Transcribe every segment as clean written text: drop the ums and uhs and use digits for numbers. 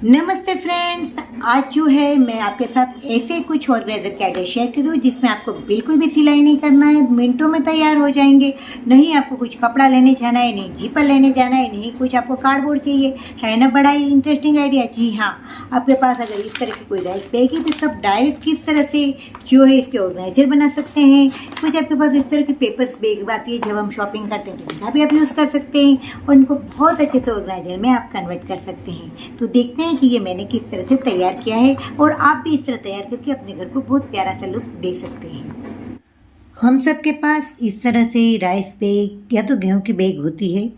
नमस्ते फ्रेंड्स, आज जो है मैं आपके साथ ऐसे कुछ ऑर्गेनाइजर के आइडिया शेयर करूँ जिसमें आपको बिल्कुल भी सिलाई नहीं करना है, मिनटों में तैयार हो जाएंगे। नहीं आपको कुछ कपड़ा लेने जाना है, नहीं जीपर लेने जाना है, नहीं कुछ आपको कार्डबोर्ड चाहिए। है ना बड़ा ही इंटरेस्टिंग आइडिया। जी हाँ, आपके पास अगर इस तरह की कोई राइस बैग है तो इसका डायरेक्ट किस तरह से जो है इसके ऑर्गेनाइजर बना सकते हैं। कुछ आपके पास इस तरह की पेपर्स बैग आती है, जब हम शॉपिंग करते हैं तो इनका भी आप यूज़ कर सकते हैं और इनको बहुत अच्छे से ऑर्गेनाइजर में आप कन्वर्ट कर सकते हैं। तो देखते हैं कि ये मैंने किस तरह से तैयार किया है और आप भी इस तरह तैयार करके अपने घर को बहुत प्यारा सा लुक दे सकते हैं। हम सब के पास इस तरह से राइस बैग या तो गेहूं की बैग होती है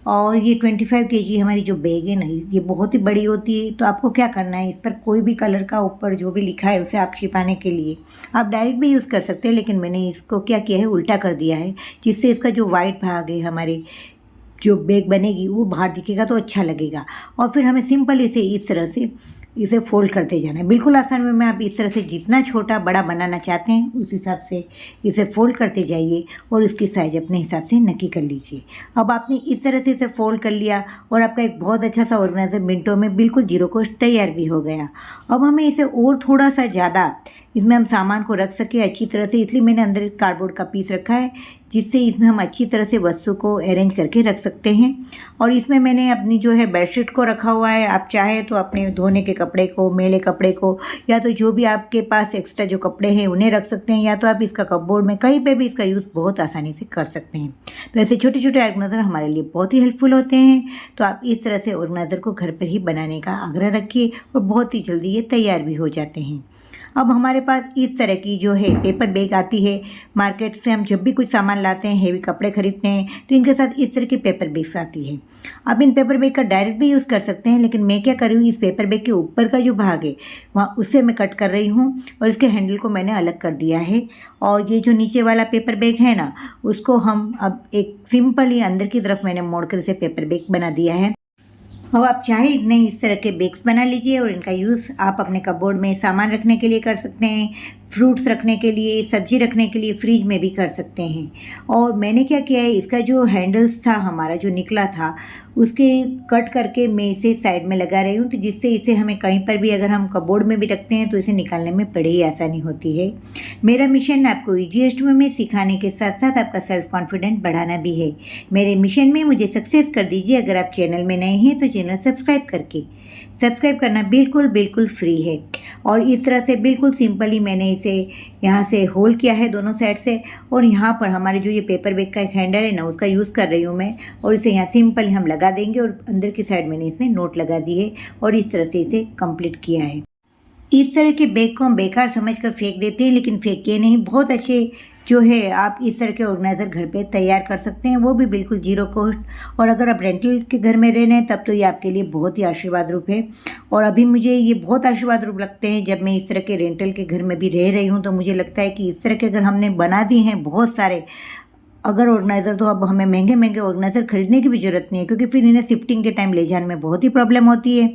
और ये 25 केजी हमारी जो बैग है ना, ये बहुत ही बड़ी होती है। तो आपको क्या करना है, इस पर कोई भी कलर का ऊपर जो भी लिखा है उसे आप छिपाने के लिए आप डायरेक्ट भी यूज़ कर सकते हैं, लेकिन मैंने इसको क्या किया है, उल्टा कर दिया है, जिससे इसका जो वाइट भाग है हमारे जो बैग बनेगी वो बाहर दिखेगा तो अच्छा लगेगा। और फिर हमें सिंपल इस तरह से इसे फोल्ड करते जाना है। बिल्कुल आसान वे में आप इस तरह से जितना छोटा बड़ा बनाना चाहते हैं उस हिसाब से इसे फोल्ड करते जाइए और उसकी साइज अपने हिसाब से नक्की कर लीजिए। अब आपने इस तरह से इसे फोल्ड कर लिया और आपका एक बहुत अच्छा सा ऑर्गेनाइजर मिनटों में बिल्कुल जीरो कॉस्ट तैयार भी हो गया। अब हमें इसे और थोड़ा सा ज़्यादा इसमें हम सामान को रख सके अच्छी तरह से, इसलिए मैंने अंदर कार्डबोर्ड का पीस रखा है जिससे इसमें हम अच्छी तरह से वस्तु को अरेंज करके रख सकते हैं। और इसमें मैंने अपनी जो है बेडशीट को रखा हुआ है। आप चाहे तो अपने धोने के कपड़े को, मैले कपड़े को, या तो जो भी आपके पास एक्स्ट्रा जो कपड़े हैं उन्हें रख सकते हैं, या तो आप इसका कपबोर्ड में कहीं पे भी इसका यूज़ बहुत आसानी से कर सकते हैं। तो ऐसे छोटे छोटे ऑर्गेनाइजर हमारे लिए बहुत ही हेल्पफुल होते हैं। तो आप इस तरह से ऑर्गेनाइजर को घर पर ही बनाने का आग्रह रखिए और बहुत ही जल्दी ये तैयार भी हो जाते हैं। अब हमारे पास इस तरह की जो है पेपर बैग आती है मार्केट से। हम जब भी कुछ सामान लाते हैं, हेवी कपड़े खरीदते हैं, तो इनके साथ इस तरह की पेपर बैग्स आती है। आप इन पेपर बैग का डायरेक्ट भी यूज़ कर सकते हैं, लेकिन मैं क्या कर रही हूँ, इस पेपर बैग के ऊपर का जो भाग है वहाँ उससे मैं कट कर रही हूँ और इसके हैंडल को मैंने अलग कर दिया है। और ये जो नीचे वाला पेपर बैग है ना, उसको हम अब एक सिंपल ही अंदर की तरफ मैंने मोड़कर इसे पेपर बैग बना दिया है। अब आप चाहे इतने इस तरह के बैग्स बना लीजिए और इनका यूज़ आप अपने कपबोर्ड में सामान रखने के लिए कर सकते हैं, फ्रूट्स रखने के लिए, सब्जी रखने के लिए, फ्रिज में भी कर सकते हैं। और मैंने क्या किया है, इसका जो हैंडल्स था हमारा जो निकला था उसके कट करके मैं इसे साइड में लगा रही हूँ, तो जिससे इसे हमें कहीं पर भी अगर हम कपबोर्ड में भी रखते हैं तो इसे निकालने में बड़ी ही आसानी होती है। मेरा मिशन आपको ईजीएस्ट वे में सिखाने के साथ साथ आपका सेल्फ कॉन्फिडेंट बढ़ाना भी है। मेरे मिशन में मुझे सक्सेस कर दीजिए। अगर आप चैनल में नए हैं तो चैनल सब्सक्राइब करना बिल्कुल बिल्कुल फ्री है। और इस तरह से बिल्कुल सिंपली मैंने इसे यहाँ से होल किया है दोनों साइड से, और यहाँ पर हमारे जो ये पेपर बैग का एक हैंडल है ना, उसका यूज़ कर रही हूँ मैं, और इसे यहाँ सिंपल हम लगा देंगे और अंदर की साइड मैंने इसमें नोट लगा दी है और इस तरह से इसे कंप्लीट किया है। इस तरह के बैग को हम बेकार समझकर फेंक देते हैं, लेकिन फेंकिए नहीं। बहुत अच्छे जो है आप इस तरह के ऑर्गेनाइजर घर पे तैयार कर सकते हैं, वो भी बिल्कुल जीरो कॉस्ट। और अगर आप रेंटल के घर में रह रहे हैं तब तो ये आपके लिए बहुत ही आशीर्वाद रूप है। और अभी मुझे ये बहुत आशीर्वाद रूप लगते हैं जब मैं इस तरह के रेंटल के घर में भी रह रही हूँ। तो मुझे लगता है कि इस तरह के अगर हमने बना दिए हैं बहुत सारे अगर ऑर्गेनाइज़र, तो अब हमें महंगे महंगे ऑर्गेनाइज़र खरीदने की भी ज़रूरत नहीं है, क्योंकि फिर इन्हें शिफ्टिंग के टाइम ले जाने में बहुत ही प्रॉब्लम होती है।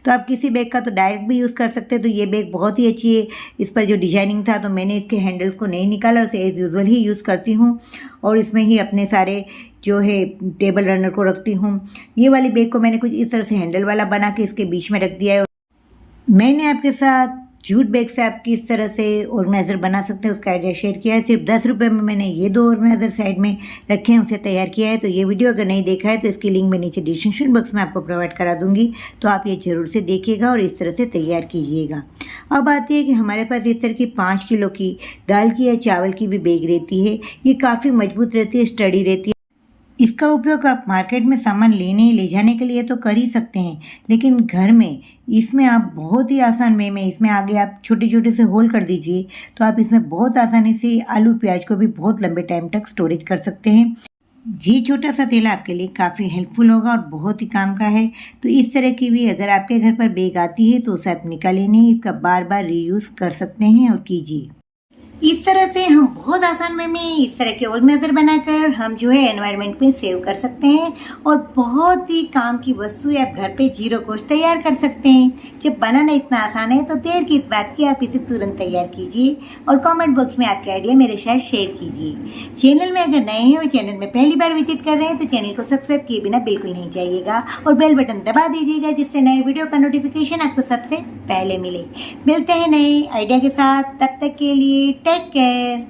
तो आप किसी बैग का तो डायरेक्ट भी यूज़ कर सकते हैं। तो ये बैग बहुत ही अच्छी है। इस पर जो डिजाइनिंग था तो मैंने इसके हैंडल्स को नहीं निकाला और इसे एज़ यूजुअल ही यूज़ करती हूँ और इसमें ही अपने सारे जो है टेबल रनर को रखती हूँ। ये वाली बैग को मैंने कुछ इस तरह से हैंडल वाला बना के इसके बीच में रख दिया है। मैंने आपके साथ जूट बैग से आप किस तरह से ऑर्गेनाइज़र बना सकते हैं उसका आइडिया शेयर किया है। सिर्फ 10 रुपये में मैंने ये 2 ऑर्गेनाइज़र साइड में रखे हैं, उसे तैयार किया है। तो ये वीडियो अगर नहीं देखा है तो इसकी लिंक मैं नीचे डिस्क्रिप्शन बॉक्स में आपको प्रोवाइड करा दूंगी, तो आप ये ज़रूर से देखिएगा और इस तरह से तैयार कीजिएगा। अब आती है कि हमारे पास इस तरह की 5 किलो की दाल की या चावल की भी बैग रहती है। ये काफ़ी मजबूत रहती है, स्टडी रहती है। इसका उपयोग आप मार्केट में सामान लेने ले जाने के लिए तो कर ही सकते हैं, लेकिन घर में इसमें आप बहुत ही आसान वे में इसमें आगे आप छोटे छोटे से होल कर दीजिए, तो आप इसमें बहुत आसानी से आलू प्याज को भी बहुत लंबे टाइम तक स्टोरेज कर सकते हैं। ये छोटा सा थैला आपके लिए काफ़ी हेल्पफुल होगा और बहुत ही काम का है। तो इस तरह की भी अगर आपके घर पर बैग आती है तो उसे आप निकालिए नहीं, इसका बार बार रीयूज़ कर सकते हैं और कीजिए। इस तरह से हम बहुत आसान वे में इस तरह के ऑर्गेनाइजर बनाकर हम जो है एनवायरनमेंट में सेव कर सकते हैं और बहुत ही काम की वस्तु आप घर पे जीरो कॉस्ट तैयार कर सकते हैं। जब बनाना इतना आसान है तो देर किस बात की, आप इसे तुरंत तैयार कीजिए और कमेंट बॉक्स में आपके आइडिया मेरे साथ शेयर कीजिए। चैनल में अगर नए हैं और चैनल में पहली बार विजिट कर रहे हैं तो चैनल को सब्सक्राइब किए बिना बिल्कुल नहीं जाइएगा और बेल बटन दबा दीजिएगा जिससे नए वीडियो का नोटिफिकेशन आपको सबसे पहले मिले। मिलते हैं नए आइडिया के साथ, तब तक के लिए टेक केयर।